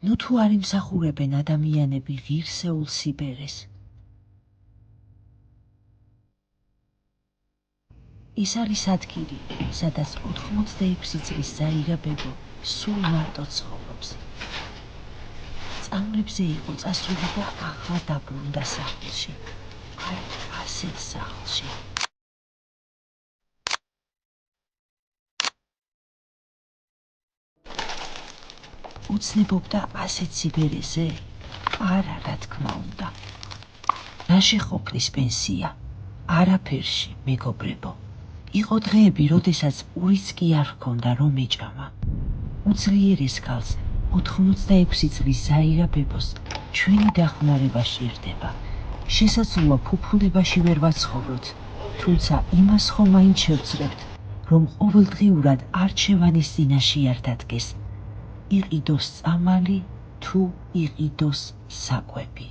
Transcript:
ნუ თუ არ იმსახურებენ ადამიანები ღირსეულ სიბერეს. ის არის ადგილი, სადაც 86 წლის ზაირა ბებო სულ მარტო ცხოვრობს. წამლებზე იყო წასული და ახლა დაბრუნდა სახლში. აი, ასეთ სახლში. უცნებობდა ასეთ სიბერეზე? არა, რა თქმა უნდა. რა შეყოფნის პენსია? არაფერში, მეგობრებო. იყო დღეები, როდესაც პურიც კი არ ჰქონდა, რომ ეჭამა. უძლიერეს ქალს 86 წლის ზაირა ბებოს ჩვენი დახმარება სჭირდება. შესაძლოა ფუფუნებაში ვერ ვაცხოვროთ, თუმცა იმას ხომ მაინც შევძლებთ, რომ ყოველდღიურად არჩევანის წინაშე არ დადგეს. იყიდოს წამალი თუ იყიდოს საკვები.